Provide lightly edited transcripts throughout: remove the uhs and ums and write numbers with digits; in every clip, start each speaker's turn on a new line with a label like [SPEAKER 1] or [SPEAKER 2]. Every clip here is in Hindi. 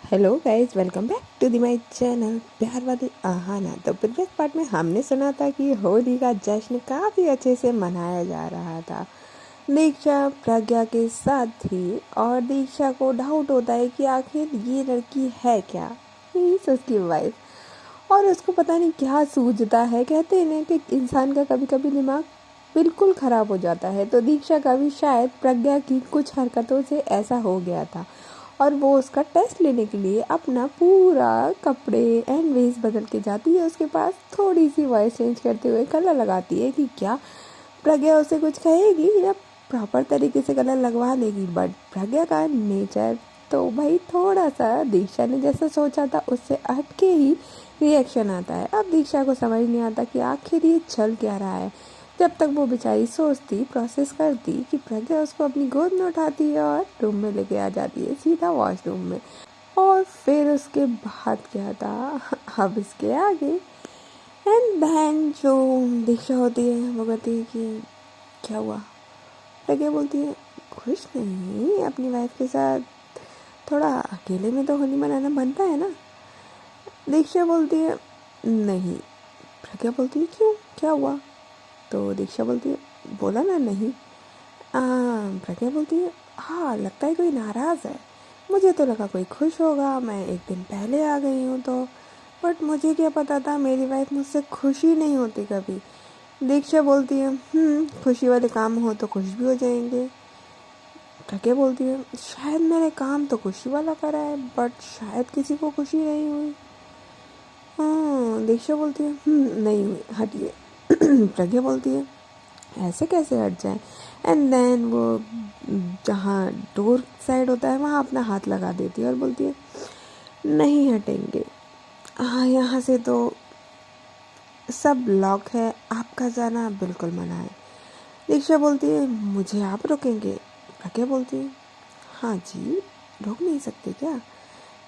[SPEAKER 1] Hello guys, welcome back to the my channel प्यार वाली आहाना। तो प्रीवियस पार्ट में हमने सुना था कि होली का जश्न काफ़ी अच्छे से मनाया जा रहा था। दीक्षा प्रज्ञा के साथ थी और दीक्षा को डाउट होता है कि आखिर ये लड़की है क्या, मीन्स उसकी वाइफ। और उसको पता नहीं क्या सूझता है। कहते हैं कि इंसान का कभी कभी दिमाग बिल्कुल ख़राब हो जाता है। तो दीक्षा का भी शायद प्रज्ञा की कुछ हरकतों से ऐसा हो गया था और वो उसका टेस्ट लेने के लिए अपना पूरा कपड़े एंड वेज बदल के जाती है उसके पास। थोड़ी सी वॉइस चेंज करते हुए कलर लगाती है कि क्या प्रज्ञा उसे कुछ कहेगी या प्रॉपर तरीके से कलर लगवा लेगी। बट प्रज्ञा का नेचर तो भाई थोड़ा सा दीक्षा ने जैसा सोचा था उससे हटके ही रिएक्शन आता है। अब दीक्षा को समझ नहीं आता कि आखिर ये चल क्या रहा है। जब तक वो बेचारी सोचती प्रोसेस करती कि प्रज्ञा उसको अपनी गोद में उठाती है और रूम में लेके आ जाती है सीधा वॉशरूम में। और फिर उसके बाद क्या था अब इसके आगे। एंड देन जो दीक्षा होती है वो कहती है कि क्या हुआ। प्रज्ञा बोलती है खुश नहीं, अपनी वाइफ के साथ थोड़ा अकेले में तो होली मनाना बनता है ना। दीक्षा बोलती है नहीं। प्रज्ञा बोलती है क्यों, क्या हुआ। तो दीक्षा बोलती है बोला ना नहीं। प्रज्ञा बोलती है हाँ लगता है कोई नाराज़ है, मुझे तो लगा कोई खुश होगा, मैं एक दिन पहले आ गई हूँ तो। बट मुझे क्या पता था मेरी वाइफ मुझसे खुश ही नहीं होती कभी। दीक्षा बोलती है खुशी वाले काम हो तो खुश भी हो जाएंगे। प्रज्ञा बोलती है शायद मैंने काम तो खुशी वाला करा है बट शायद किसी को खुशी नहीं हुई। दीक्षा बोलती है नहीं हुई, हटिए। प्रज्ञा बोलती है ऐसे कैसे हट जाए। एंड देन वो जहाँ डोर साइड होता है वहाँ अपना हाथ लगा देती है और बोलती है नहीं हटेंगे, हाँ यहाँ से तो सब लॉक है, आपका जाना बिल्कुल मना है। दीक्षा बोलती है मुझे आप रोकेंगे। प्रज्ञा बोलती है हाँ जी, रोक नहीं सकते क्या।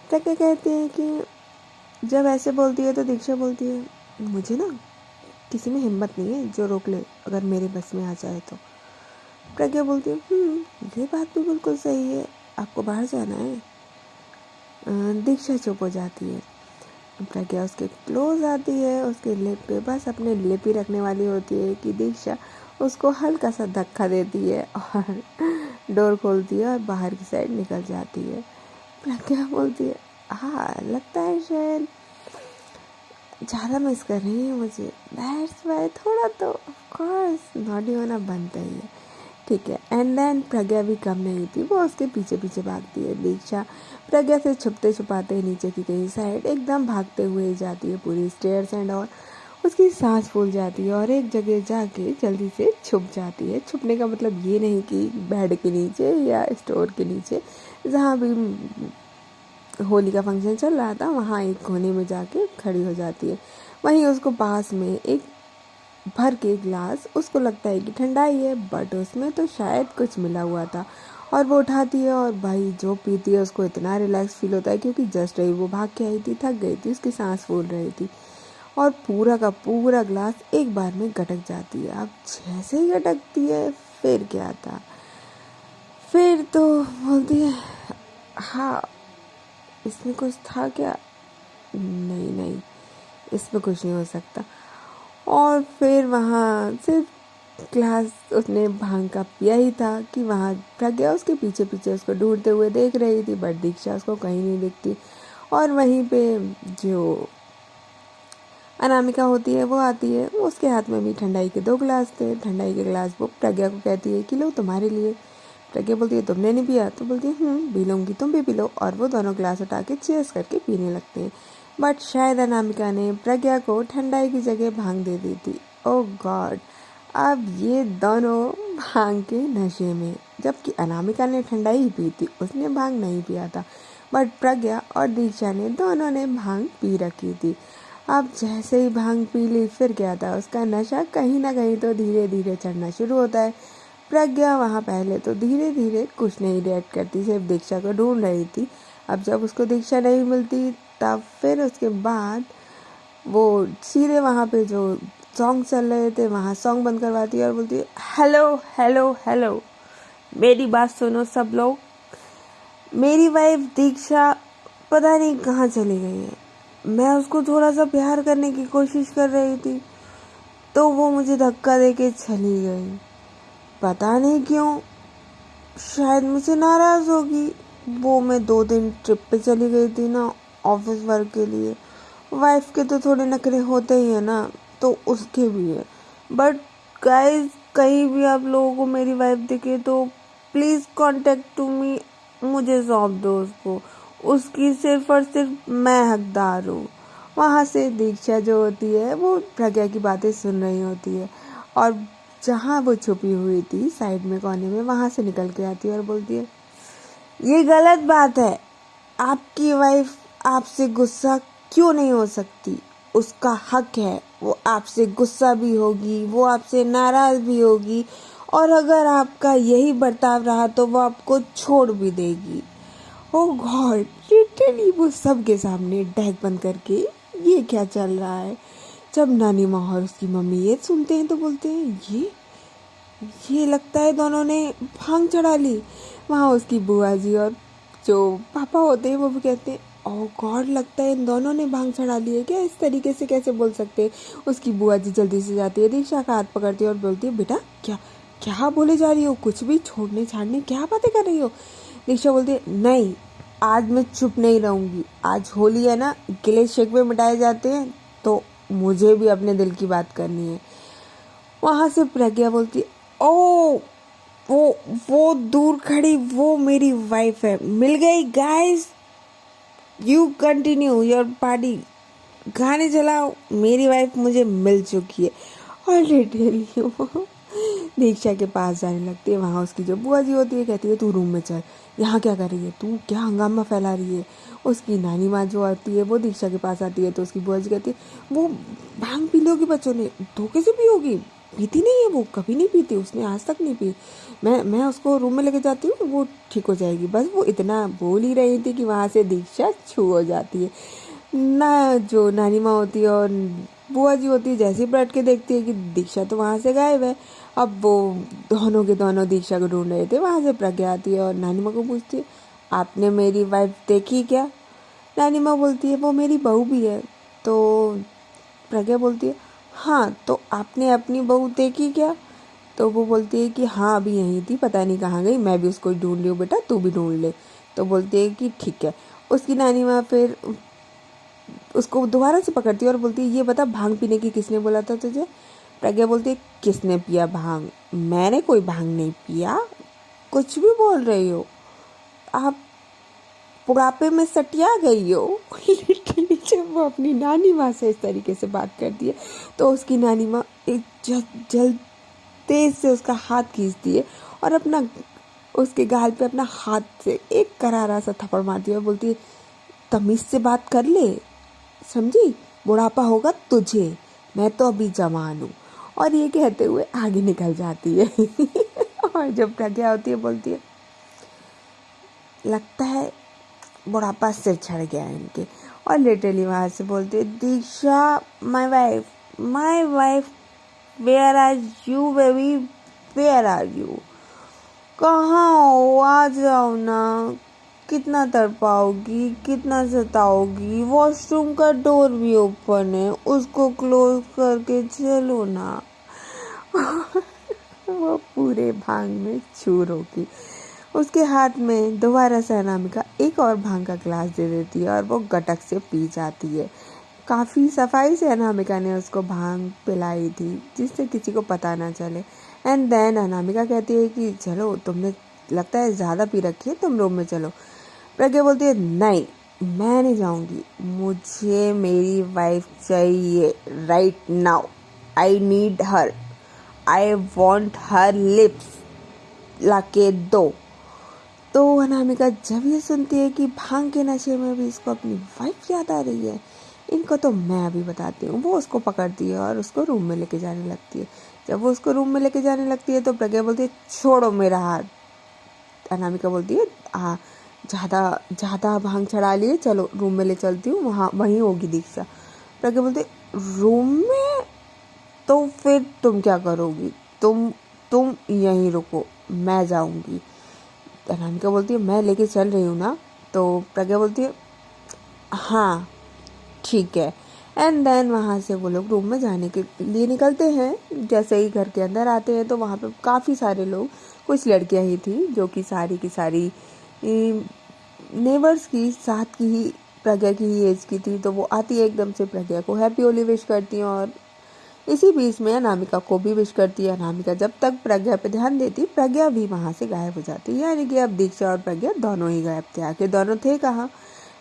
[SPEAKER 1] प्रज्ञा कहती है कि जब ऐसे बोलती है तो दीक्षा बोलती है मुझे ना किसी में हिम्मत नहीं है जो रोक ले अगर मेरे बस में आ जाए तो। प्रज्ञा बोलती है ये बात भी बिल्कुल सही है, आपको बाहर जाना है। दीक्षा चुप हो जाती है। प्रज्ञा उसके क्लोज आती है, उसके लिप पे बस अपने लिप ही रखने वाली होती है कि दीक्षा उसको हल्का सा धक्का देती है और डोर खोलती है और बाहर की साइड निकल जाती है। प्रज्ञा बोलती है हाँ लगता है शायद ज़्यादा मिस कर रही है मुझे, दैट्स वाई थोड़ा तो ऑफकोर्स नॉटी होना बनता ही है। ठीक है। एंड देन प्रज्ञा भी कम नहीं थी, वो उसके पीछे पीछे भागती है। दीक्षा प्रज्ञा से छुपते छुपाते नीचे की कहीं साइड एकदम भागते हुए जाती है पूरी स्टेयर्स एंड और उसकी सांस फूल जाती है और एक जगह जाके जल्दी से छुप जाती है। छुपने का मतलब ये नहीं कि बेड के नीचे या स्टोर के नीचे, जहाँ भी होली का फंक्शन चल रहा था वहाँ एक कोने में जाके खड़ी हो जाती है। वहीं उसको पास में एक भर के ग्लास, उसको लगता है कि ठंडा ही है बट उसमें तो शायद कुछ मिला हुआ था और वो उठाती है और भाई जो पीती है उसको इतना रिलैक्स फील होता है क्योंकि जस्ट रही वो भाग के आई थी, थक गई थी, उसकी सांस फूल रही थी और पूरा का पूरा ग्लास एक बार में गटक जाती है। अब जैसे ही गटकती है फिर क्या था, फिर तो बोलती है हाँ इसमें कुछ था क्या, नहीं नहीं इसमें कुछ नहीं हो सकता। और फिर वहाँ सिर्फ ग्लास उसने भांग का पिया ही था कि वहाँ प्रज्ञा उसके पीछे पीछे उसको ढूंढते हुए देख रही थी बट दीक्षा उसको कहीं नहीं दिखती। और वहीं पे जो अनामिका होती है वो आती है, उसके हाथ में भी ठंडाई के 2 गिलास थे। ठंडाई के गिलास वो प्रज्ञा को कहती है कि लो तुम्हारे लिए। प्रज्ञा बोलती है तुमने नहीं पिया, तो बोलती है पी लूँगी, तुम भी पी लो। और वो दोनों गिलास उठा के चीयर्स करके पीने लगते हैं। बट शायद अनामिका ने प्रज्ञा को ठंडाई की जगह भांग दे दी थी। ओह गॉड, अब ये दोनों भांग के नशे में, जबकि अनामिका ने ठंडाई ही पी थी, उसने भांग नहीं पिया था। बट प्रज्ञा और दीक्षा ने दोनों ने भांग पी रखी थी। अब जैसे ही भांग पी ली फिर क्या था, उसका नशा कहीं ना कहीं तो धीरे धीरे चढ़ना शुरू होता है। प्रज्ञा वहाँ पहले तो धीरे धीरे कुछ नहीं रिएक्ट करती, सिर्फ दीक्षा को ढूंढ रही थी। अब जब उसको दीक्षा नहीं मिलती तब फिर उसके बाद वो सीधे वहाँ पे जो सॉन्ग चल रहे थे वहाँ सॉन्ग बंद करवाती है और बोलती है हेलो हेलो हेलो, मेरी बात सुनो सब लोग, मेरी वाइफ दीक्षा पता नहीं कहाँ चली गई है। मैं उसको थोड़ा सा प्यार करने की कोशिश कर रही थी तो वो मुझे धक्का देके चली गई। पता नहीं क्यों, शायद मुझसे नाराज़ होगी। वो मैं 2 दिन ट्रिप पे चली गई थी ना, ऑफिस वर्क के लिए। वाइफ के तो थोड़े नखरे होते ही है ना, तो उसके भी है। बट गाइस, कहीं भी आप लोगों को मेरी वाइफ दिखे तो प्लीज़ कांटेक्ट टू मी, मुझे सौंप दो उसको। उसकी सिर्फ और सिर्फ मैं हकदार हूँ। वहाँ से दीक्षा जो होती है वो प्रज्ञा की बातें सुन रही होती है, और जहाँ वो छुपी हुई थी साइड में कोने में, वहाँ से निकल के आती है और बोलती है, ये गलत बात है। आपकी वाइफ आपसे गुस्सा क्यों नहीं हो सकती? उसका हक है, वो आपसे गुस्सा भी होगी, वो आपसे नाराज़ भी होगी, और अगर आपका यही बर्ताव रहा तो वो आपको छोड़ भी देगी। ओ गॉड, लिटरली वो सबके सामने डैग बंद करके, ये क्या चल रहा है? जब नानी माँ और उसकी मम्मी ये सुनते हैं तो बोलते हैं, ये लगता है दोनों ने भांग चढ़ा ली। वहाँ उसकी बुआ जी और जो पापा होते हैं वो भी कहते हैं, ओह गॉड, लगता है इन दोनों ने भांग चढ़ा ली है क्या? इस तरीके से कैसे बोल सकते हैं? उसकी बुआ जी जल्दी से जाती है, दीक्षा का हाथ पकड़ती है और बोलती है, बेटा क्या क्या बोले जा रही हो? कुछ भी छोड़ने छाड़ने क्या बातें कर रही हो? दीक्षा बोलती है, नहीं, आज मैं चुप नहीं रहूँगी। आज होली है ना, गिले शिकवे मिटाए जाते हैं, तो मुझे भी अपने दिल की बात करनी है। वहाँ से प्रज्ञा बोलती है, ओ वो दूर खड़ी वो मेरी वाइफ है। मिल गई guys, you continue your party, गाने चलाओ, मेरी वाइफ मुझे मिल चुकी है। और लिटरली वो दीक्षा के पास जाने लगती है। वहाँ उसकी जो बुआ जी होती है कहती है, तू रूम में चल, यहाँ क्या कर रही है, तू क्या हंगामा फैला रही है? उसकी नानी माँ जो आती है वो दीक्षा के पास आती है तो उसकी बुआ जी कहती है, वो भांग पी लोगी बच्चों ने, धोखे से पियोगी, पीती नहीं है, वो कभी नहीं पीती, उसने आज तक नहीं पी। मैं उसको रूम में लेके जाती हूँ, वो ठीक हो जाएगी। बस वो इतना बोल ही रही थी कि वहाँ से दीक्षा छू हो जाती है ना। जो नानी माँ होती है और बुआ जी होती है, जैसे ही पलट के देखती है कि दीक्षा तो वहाँ से गायब है। अब वो दोनों के दोनों दीक्षा को ढूंढ रहे थे। वहाँ से प्रज्ञा आती है और नानी माँ को पूछती है, आपने मेरी वाइफ देखी क्या? नानी माँ बोलती है, वो मेरी बहू भी है। तो प्रज्ञा बोलती है, हाँ, तो आपने अपनी बहू देखी क्या? तो वो बोलती है कि हाँ, अभी यहीं थी, पता नहीं कहाँ गई, मैं भी उसको ढूंढ रही हूँ, बेटा तू भी ढूंढ ले। तो बोलती है कि ठीक है। उसकी नानी माँ फिर उसको दोबारा से पकड़ती है और बोलती है, ये बता, भांग पीने की किसने बोला था तुझे? प्रज्ञा बोलती है, किसने पिया भांग? मैंने कोई भांग नहीं पिया, कुछ भी बोल रही हो आप, बुढ़ापे में सटिया गई हो। लिटरली जब वो अपनी नानी माँ से इस तरीके से बात करती है तो उसकी नानी माँ एक जल्द तेज से उसका हाथ खींचती है और अपना उसके गाल पे अपना हाथ से एक करारा सा थप्पड़ मारती है और बोलती है, तमीज से बात कर ले, समझी? बुढ़ापा होगा तुझे, मैं तो अभी जवान हूँ। और ये कहते हुए आगे निकल जाती है। और जब प्रज्ञा होती है बोलती है, लगता है बुढ़ापा सिर चढ़ गया है इनके। और लिटरली वहाँ से बोलती है, Diksha my wife, where are you baby, where are you? कहाँ हो? आ जाओ ना, कितना तड़पाओगी, कितना सताओगी? वॉशरूम का डोर भी ओपन है, उसको क्लोज करके चलो ना। वो पूरे भांग में चूर होगी। उसके हाथ में दोबारा से अनामिका एक और भांग का गिलास दे देती है और वो गटक से पी जाती है। काफ़ी सफाई से अनामिका ने उसको भांग पिलाई थी जिससे किसी को पता ना चले। एंड देन अनामिका कहती है कि चलो, तुमने लगता है ज़्यादा पी रखी है, तुम रूम में चलो। प्रज्ञा बोलती है, नहीं, मैं नहीं जाऊँगी, मुझे मेरी वाइफ चाहिए right now, I need her, I want her lips, लाके दो। तो अनामिका जब ये सुनती है कि भांग के नशे में भी इसको अपनी वाइफ याद आ रही है, इनको तो मैं अभी बताती हूँ। वो उसको पकड़ती है और उसको रूम में लेके जाने लगती है। जब वो उसको रूम में लेके जाने लगती है तो प्रज्ञा बोलती है, छोड़ो मेरा हाथ। अनामिका बोलती है, हाँ, ज़्यादा भांग चढ़ा लिए, चलो रूम में ले चलती हूँ, वहीं होगी दीक्षा। प्रज्ञा बोलती है, रूम में? तो फिर तुम क्या करोगी? तुम यहीं रुको, मैं जाऊँगी। अनामिका बोलती है, मैं लेके चल रही हूँ ना। तो प्रज्ञा बोलती है, हाँ ठीक है। एंड देन वहाँ से वो लोग रूम में जाने के लिए निकलते हैं। जैसे ही घर के अंदर आते हैं तो वहाँ पे काफ़ी सारे लोग, कुछ लड़कियाँ ही थी जो कि सारी नेबर्स की साथ की ही प्रज्ञा की ही एज की थी। तो वो आती है एकदम से, प्रज्ञा को हैप्पी होली विश करती हैं और इसी बीच में अनामिका को भी विश करती है। अनामिका जब तक प्रज्ञा पे ध्यान देती, प्रज्ञा भी वहाँ से गायब हो जाती है। यानी कि अब दीक्षा और प्रज्ञा दोनों ही गायब थे। आखिर दोनों थे कहाँ?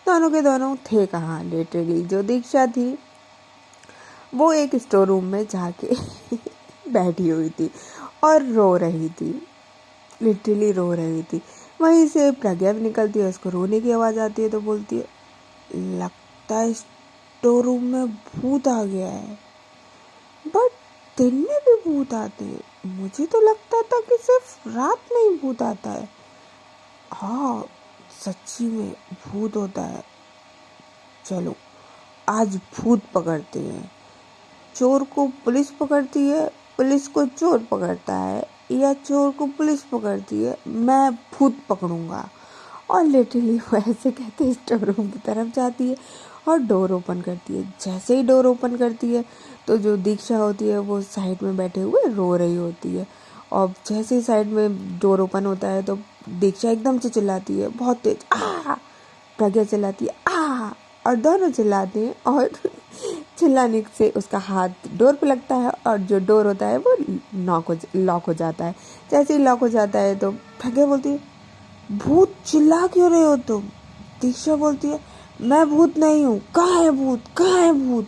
[SPEAKER 1] दोनों के दोनों थे कहाँ? लिटरली जो दीक्षा थी वो एक स्टोर रूम में जाके बैठी हुई थी और रो रही थी, लिटरली रो रही थी। वहीं से प्रज्ञा भी निकलती है, उसको रोने की आवाज़ आती है तो बोलती है, लगता है स्टोर रूम में भूत आ गया है। बट दिन में भी भूत आते हैं, मुझे तो लगता था कि सिर्फ रात में ही भूत आता है। हाँ सच्ची में भूत होता है। चलो आज भूत पकड़ते हैं। चोर को पुलिस पकड़ती है, पुलिस को चोर पकड़ता है, या चोर को पुलिस पकड़ती है, मैं भूत पकड़ूंगा। और लिटरली वो ऐसे कहते स्टोर रूम की तरफ जाती है और डोर ओपन करती है। जैसे ही डोर ओपन करती है तो जो दीक्षा होती है वो साइड में बैठे हुए रो रही होती है। और जैसे ही साइड में डोर ओपन होता है तो दीक्षा एकदम से चिल्लाती है बहुत तेज, आ! प्रज्ञा चिल्लाती है आ! और दोनों चिल्लाते हैं और चिल्लाने से उसका हाथ डोर पे लगता है और जो डोर होता है वो लॉक हो जाता है। जैसे ही लॉक हो जाता है तो प्रज्ञा बोलती है, भूत चिल्ला क्यों रहे हो तुम? दीक्षा बोलती है, मैं भूत नहीं हूँ, कहाँ है भूत, कहाँ है भूत?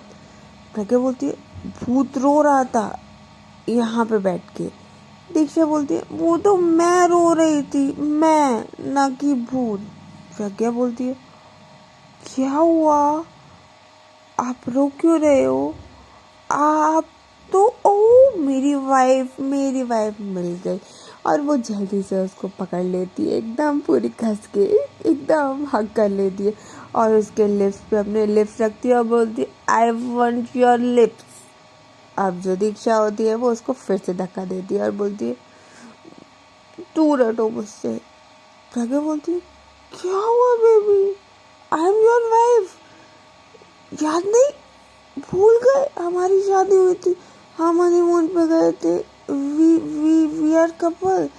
[SPEAKER 1] प्रज्ञा बोलती है, भूत रो रहा था यहाँ पे बैठ के। दीक्षा बोलती है, वो तो मैं रो रही थी, मैं, ना कि भूत। प्रज्ञा बोलती है, क्या हुआ, आप रो क्यों रहे हो? आप तो, ओ मेरी वाइफ मिल गई। और वो जल्दी से उसको पकड़ लेती है, एकदम पूरी कस के एकदम हग कर लेती है और उसके लिप्स पे अपने लिप्स रखती है और बोलती है, आई वांट योर लिप्स। अब जो दीक्षा होती है वो उसको फिर से धक्का देती है और बोलती है, दूर हटो मुझसे। प्रज्ञा बोलती है, क्या हुआ baby, I am your wife, याद नहीं, भूल गए हमारी शादी हुई थी, हम हनीमून पे गए थे, वी आर कपल,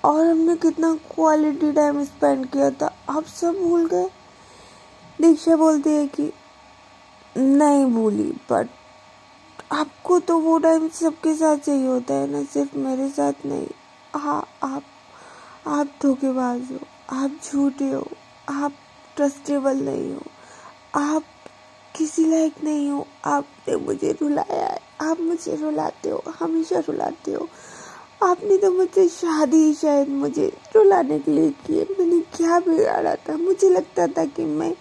[SPEAKER 1] और हमने कितना क्वालिटी टाइम स्पेंड किया था, आप सब भूल गए। दीक्षा बोलती है कि नहीं भूली, बट आपको तो वो टाइम सबके साथ चाहिए होता है ना, सिर्फ मेरे साथ नहीं। हाँ आप धोखेबाज हो, आप झूठे हो, आप ट्रस्टेबल नहीं हो, आप किसी लायक नहीं हो, आपने मुझे रुलाया है, आप मुझे रुलाते हो, हमेशा रुलाते हो। आपने तो मुझसे शादी शायद मुझे रुलाने के लिए की है। मैंने क्या बिगाड़ा था? मुझे लगता था कि मैं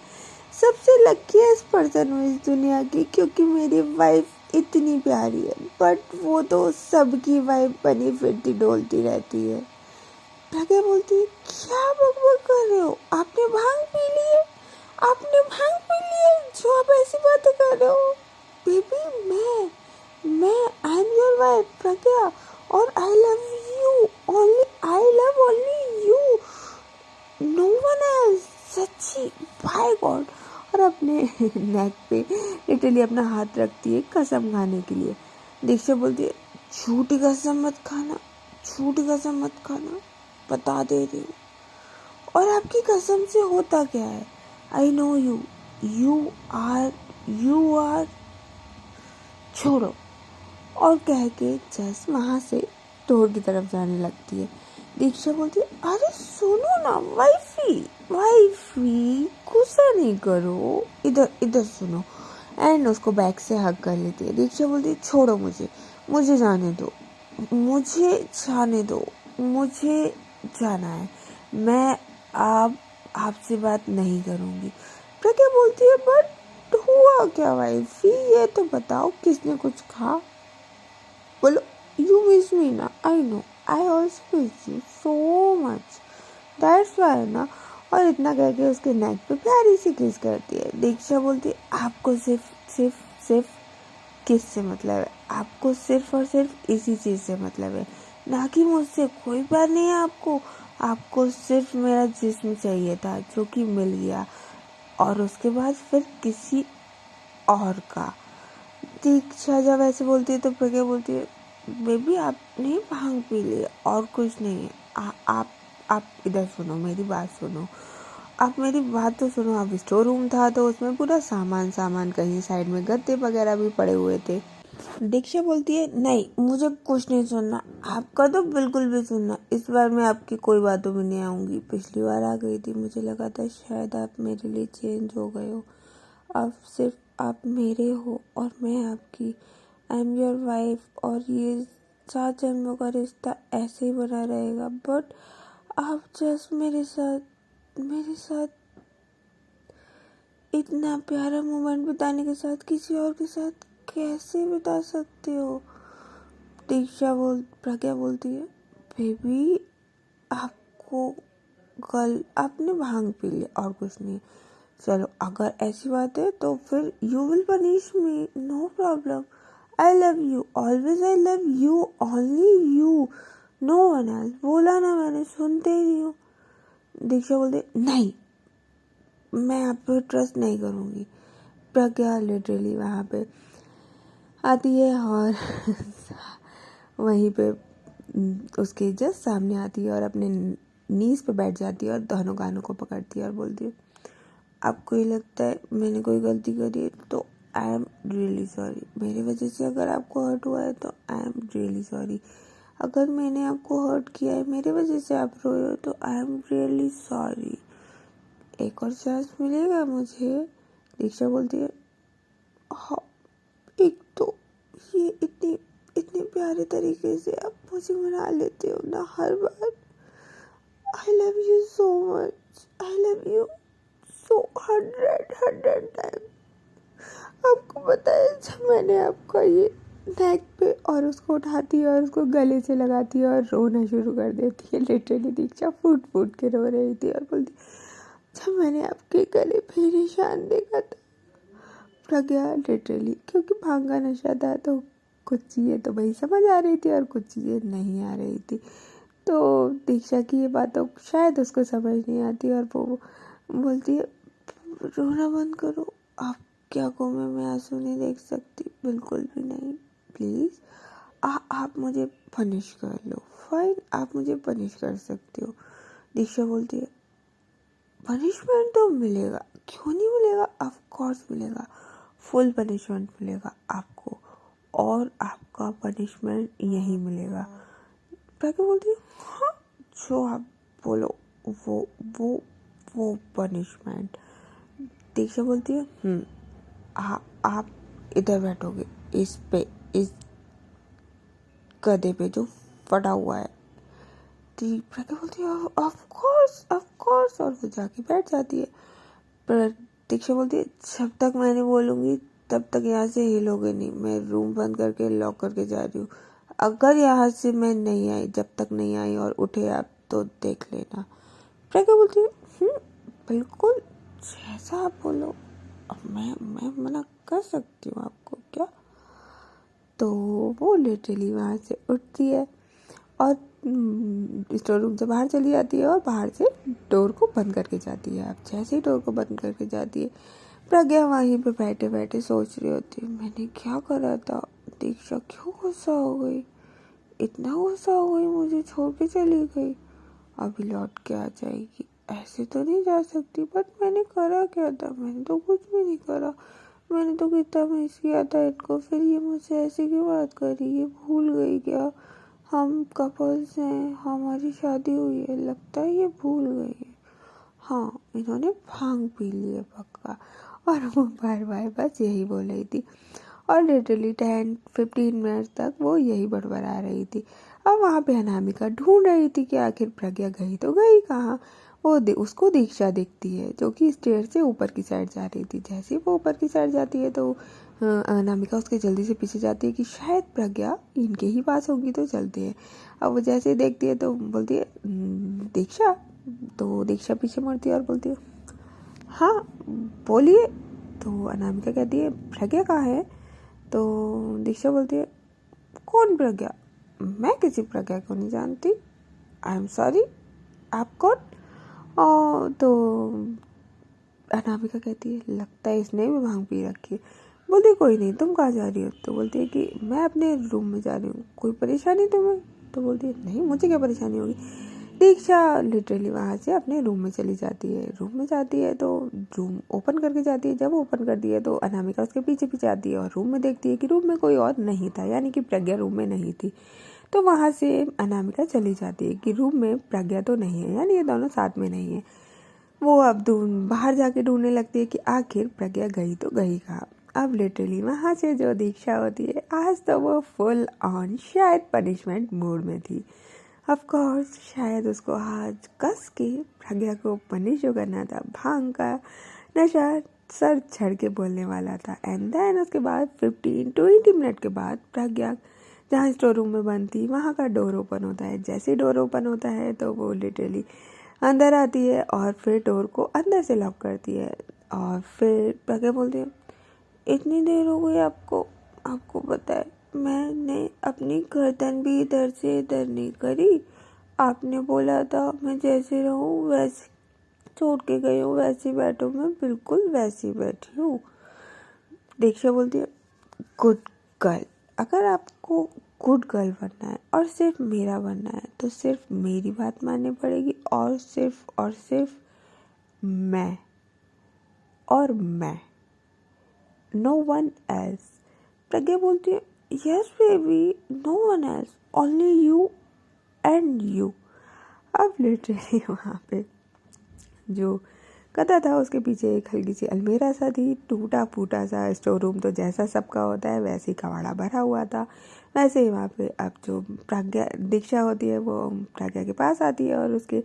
[SPEAKER 1] सबसे लकीस्ट पर्सन हूँ इस दुनिया की, क्योंकि मेरी वाइफ इतनी प्यारी है, बट वो तो सबकी वाइफ बनी फिरती डोलती रहती है। प्रज्ञा बोलती है, क्या बकबक कर रहे हो, आपने भांग पी ली है, आपने भांग पी ली है जो आप ऐसी बातें कर रहे हो? बेबी मैं I am your wife Pragya, और I love you only, I love only you, no one else, सच्ची, बाय गॉड। और अपने नेक पे लिटरली अपना हाथ रखती है कसम खाने के लिए। दीक्षा बोलती है, झूठी कसम मत खाना, झूठी कसम मत खाना, बता दे रही हूँ। और आपकी कसम से होता क्या है? I know you, you are, छोड़ो। और कह के जस्ट वहाँ से डोर की तरफ जाने लगती है। दीक्षा बोलती है, अरे सुनो ना वाइफी, गुस्सा नहीं करो, इधर सुनो। एंड उसको बैक से हग कर लेती है। दीक्षा बोलती है, छोड़ो मुझे जाने दो, मुझे जाना है, मैं आपसे बात नहीं करूँगी। प्रज्ञा बोलती है, बट हुआ क्या वाइफी, ये तो बताओ, किसने कुछ कहा? बोलो, यू मिस मी ना, I know, I also miss you so much, that's why ना। और इतना कह के उसके नेक पे प्यारी सी किस करती है। दीक्षा बोलती है, आपको सिर्फ किस से मतलब है? आपको सिर्फ और सिर्फ इसी चीज़ से मतलब है, ना कि मुझसे। कोई प्यार नहीं है आपको सिर्फ मेरा जिस्म चाहिए था जो कि मिल गया। और उसके बाद फिर किसी और का। दीक्षा जब ऐसे बोलती है तो प्रज्ञा बोलती है, बेबी आपने भांग पी ली और कुछ नहीं है। आप इधर सुनो, मेरी बात सुनो, आप मेरी बात तो सुनो। अब स्टोर रूम था तो उसमें पूरा सामान कहीं साइड में गद्दे वगैरह भी पड़े हुए थे। दीक्षा बोलती है, नहीं मुझे कुछ नहीं सुनना, आपका तो बिल्कुल भी सुनना। इस बार मैं आपकी कोई बातों में नहीं आऊँगी। पिछली बार आ गई थी, मुझे लगा था शायद आप मेरे लिए चेंज हो गए हो। अब सिर्फ आप मेरे हो और मैं आपकी। आई एम योर वाइफ और ये 7 जन्मों का रिश्ता ऐसे ही बना रहेगा। बट आप जस्ट मेरे साथ इतना प्यारा मोमेंट बिताने के साथ किसी और के साथ कैसे बिता सकते हो? प्रज्ञा बोलती है, बेबी आपको आपने भांग पी लिया और कुछ नहीं। चलो अगर ऐसी बात है तो फिर you will punish me, no problem. I love you always, I love you only you, no one else. बोला ना मैंने, सुनते ही नहीं हो। दीक्षा बोलते, नहीं मैं आप पे ट्रस्ट नहीं करूँगी। प्रज्ञा लिटरली वहाँ पे आती है और वहीं पे उसके जस्ट सामने आती है और अपने नीज पे बैठ जाती है और दोनों कानों को पकड़ती है और बोलती है, आपको ये लगता है मैंने कोई गलती करी है तो आई एम रियली सॉरी। मेरी वजह से अगर आपको हर्ट हुआ है तो आई एम रियली सॉरी। अगर मैंने आपको हर्ट किया है, मेरे वजह से आप रोए हो, तो आई एम रियली सॉरी। एक और चांस मिलेगा मुझे? दीक्षा बोलती है, हाँ एक तो ये इतने प्यारे तरीके से आप मुझे मना लेते हो ना हर बार। I love you so much, I love you so 100 time. आपको पता है जब मैंने आपका ये नेक पे और उसको उठाती है और उसको गले से लगाती है और रोना शुरू कर देती है। लिटरली दीक्षा फूट के रो रही थी और बोलती, जब मैंने आपके गले पे निशान देखा था। प्रज्ञा लिटरली, क्योंकि भांग का नशा था तो कुछ चीज़ें तो भाई समझ आ रही थी और कुछ चीज़ें नहीं आ रही थी। तो दीक्षा की ये बातों शायद उसको समझ नहीं आती और वो बोलती है, रोना बंद करो। आपकी आंखों में मैं आंसू नहीं देख सकती, बिल्कुल भी नहीं। प्लीज़ आप मुझे पनिश कर लो। फाइन, आप मुझे पनिश कर सकते हो। दीक्षा बोलती है, पनिशमेंट तो मिलेगा, क्यों नहीं मिलेगा, ऑफ कोर्स मिलेगा। फुल पनिशमेंट मिलेगा आपको और आपका पनिशमेंट यही मिलेगा। प्रज्ञा बोलती है, हाँ जो आप बोलो वो पनिशमेंट। दीक्षा बोलती है, आप इधर बैठोगे इस गधे पे जो फटा हुआ है। प्रज्ञा बोलती है, ऑफ कोर्स और वो जाके बैठ जाती है। पर दीक्षा बोलती है, जब तक मैं नहीं बोलूँगी तब तक यहाँ से हिलोगे नहीं। मैं रूम बंद करके लॉक करके जा रही हूँ। अगर यहाँ से मैं नहीं आई, जब तक नहीं आई और उठे आप तो देख लेना। प्रज्ञा बोलती है, बिल्कुल जैसा आप बोलो। अब मैं मना कर सकती हूँ आपको क्या? तो वो लिटरली वहाँ से उठती है और स्टोर रूम से बाहर चली जाती है और बाहर से डोर को बंद करके जाती है। अब जैसे ही डोर को बंद करके जाती है, प्रज्ञा वहीं पे बैठे बैठे सोच रही होती है, मैंने क्या करा था? दीक्षा क्यों गुस्सा हो गई, इतना गुस्सा हो गई, मुझे छोड़ के चली गई, अभी लौट के आ जाएगी। ऐसे तो नहीं जा सकती। बट मैंने करा क्या था? मैंने तो कुछ भी नहीं करा। मैंने तो कितना मिस किया था इनको, फिर ये मुझसे ऐसे क्यों बात करी? ये भूल गई क्या हम कपल्स हैं, हमारी शादी हुई है? लगता है ये भूल गई है। हाँ इन्होंने भांग पी ली है पक्का। और वो बार बार बस यही बोल रही थी और लिटरली 10-15 मिनट तक वो यही बड़बड़ा रही थी। अब वहाँ पे अनामिका ढूंढ रही थी कि आखिर प्रज्ञा गई तो गई कहाँ। उसको दीक्षा दिखती है जो कि स्टेयर से ऊपर की साइड जा रही थी। जैसे ही वो ऊपर की साइड जाती है तो अनामिका उसके जल्दी से पीछे जाती है कि शायद प्रज्ञा इनके ही पास होगी तो चलते हैं। अब वो जैसे ही देखती है तो बोलती है, दीक्षा। तो दीक्षा पीछे मुड़ती है और बोलती है, हाँ बोलिए। तो अनामिका कहती है, प्रज्ञा कहाँ है? तो दीक्षा बोलती है, कौन प्रज्ञा? मैं किसी प्रज्ञा को नहीं जानती, आई एम सॉरी। आप कौन? तो अनामिका कहती है लगता है इसने भी भांग पी रखी है। बोलती कोई नहीं, तुम कहाँ जा रही हो? तो बोलती है कि मैं अपने रूम में जा रही हूँ, कोई परेशानी तुम्हें? तो बोलती है नहीं, मुझे क्या परेशानी होगी। दीक्षा लिटरली वहाँ से अपने रूम में चली जाती है। रूम में जाती है तो रूम ओपन करके जाती है। जब ओपन करती है तो अनामिका उसके पीछे पीछे आती है और रूम में देखती है कि रूम में कोई और नहीं था, यानी कि प्रज्ञा रूम में नहीं थी। तो वहाँ से अनामिका चली जाती है कि रूम में प्रज्ञा तो नहीं है, यानी ये दोनों साथ में नहीं है। वो अब बाहर जाके ढूंढने लगती है कि आखिर प्रज्ञा गई तो गई कहाँ। अब लिटरली वहाँ से जो दीक्षा होती है, आज तो वो फुल ऑन शायद पनिशमेंट मूड में थी। ऑफ कोर्स शायद उसको आज कस के प्रज्ञा को पनिश जो करना था, भांग का नशा सर चढ़ के बोलने वाला था। एंड देन उसके बाद 15-20 मिनट के बाद प्रज्ञा जहाँ स्टोर रूम में बंद थी वहाँ का डोर ओपन होता है। जैसे डोर ओपन होता है तो वो लिटरली अंदर आती है और फिर डोर को अंदर से लॉक करती है। और फिर प्रज्ञा बोलती है इतनी देर हो गई आपको पता है मैंने अपनी गर्दन भी इधर से इधर नहीं करी। आपने बोला था मैं जैसे रहूँ वैसे छोड़ के गई हूँ, वैसे बैठो, मैं बिल्कुल वैसी बैठी हूँ। दीक्षा बोलती है गुड गर्ल, अगर आपको गुड गर्ल बनना है और सिर्फ मेरा बनना है तो सिर्फ मेरी बात माननी पड़ेगी और सिर्फ मैं नो वन एल्स। प्रज्ञा बोलती है yes baby, no one else, only you and you. अब लिटरली वहाँ पे जो कथा था उसके पीछे एक हल्की सी अलमीरा सा थी, टूटा फूटा सा स्टोर रूम तो जैसा सबका होता है वैसे ही कबाड़ा भरा हुआ था। वैसे ही वहाँ पे अब जो प्रज्ञा दीक्षा होती है वो प्रज्ञा के पास आती है और उसके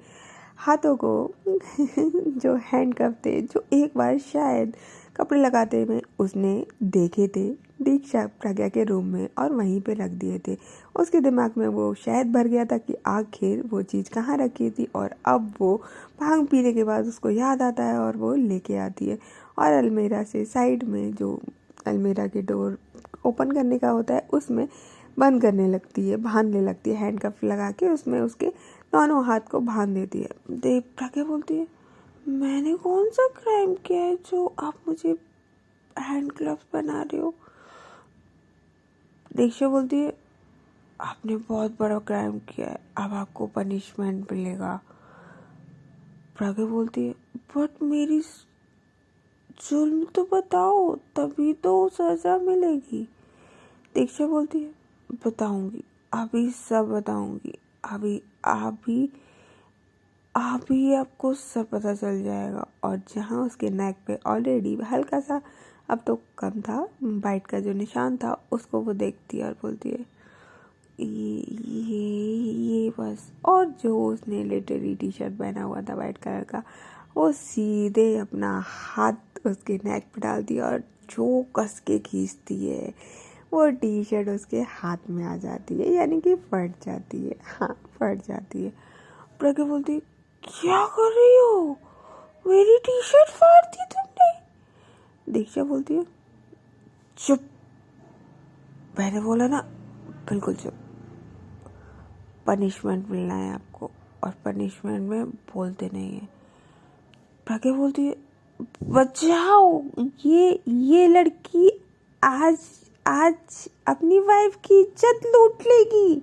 [SPEAKER 1] हाथों को जो हैंडकफ थे जो एक बार शायद कपड़े लगाते हुए उसने देखे थे दीक्षा प्रज्ञा के रूम में और वहीं पे रख दिए थे। उसके दिमाग में वो शायद भर गया था कि आखिर वो चीज़ कहाँ रखी थी और अब वो भांग पीने के बाद उसको याद आता है और वो लेके आती है और अलमीरा से साइड में जो अलमीरा के डोर ओपन करने का होता है उसमें बंद करने लगती है, बांधने लगती है, हैंडकफ लगा के उसमें उसके दोनों हाथ को बांध देती है। प्रज्ञा बोलती है मैंने कौन सा क्राइम किया है जो आप मुझे हैंड ग्लव्स बना रहे हो? दीक्षा बोलती है आपने बहुत बड़ा क्राइम किया है, अब आपको पनिशमेंट मिलेगा। प्रज्ञा बोलती है बट मेरी जुल्म तो बताओ तभी तो सजा मिलेगी। दीक्षा बोलती है बताऊंगी, अभी सब बताऊंगी, अभी आपको सब पता चल जाएगा। और जहाँ उसके नेक पे ऑलरेडी हल्का सा, अब तो कम था, बाइट का जो निशान था उसको वो देखती है और बोलती है ये बस। और जो उसने लिटरली टी शर्ट पहना हुआ था वाइट कलर का, वो सीधे अपना हाथ उसके नेक पे डालती है और जो कस के खींचती है वो टी शर्ट उसके हाथ में आ जाती है, यानी कि फट जाती है। हाँ, फट जाती है। प्रज्ञा बोलती है क्या कर रही हो, मेरी टी शर्ट फाड़ दी तुमने। दीक्षा बोलती है चुप, मैंने बोला ना, बिल्कुल चुप। पनिशमेंट मिलना है आपको और पनिशमेंट में बोलते नहीं है। प्रज्ञा बोलती है बचाओ, ये लड़की आज अपनी वाइफ की इज्जत लूट लेगी।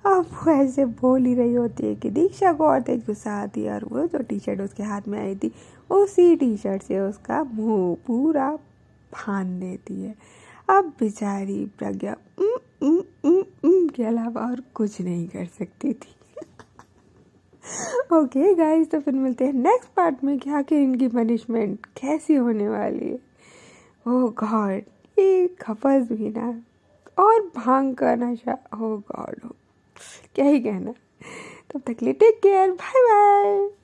[SPEAKER 1] अब वो ऐसे बोल ही रही होती है कि दीक्षा को और तेज गुस्सा आती है और वो जो टी शर्ट उसके हाथ में आई थी उसी टी शर्ट से उसका मुंह पूरा फान देती है। अब बेचारी प्रज्ञा के अलावा और कुछ नहीं कर सकती थी। ओके गाइस, तो फिर मिलते हैं नेक्स्ट पार्ट में कि आखिर इनकी पनिशमेंट कैसी होने वाली है। ओह गॉड, ये खपस भी ना और भांग का नशा, ओह गॉड, क्या ही कहना। तब तक के लिए टेक केयर, बाय बाय।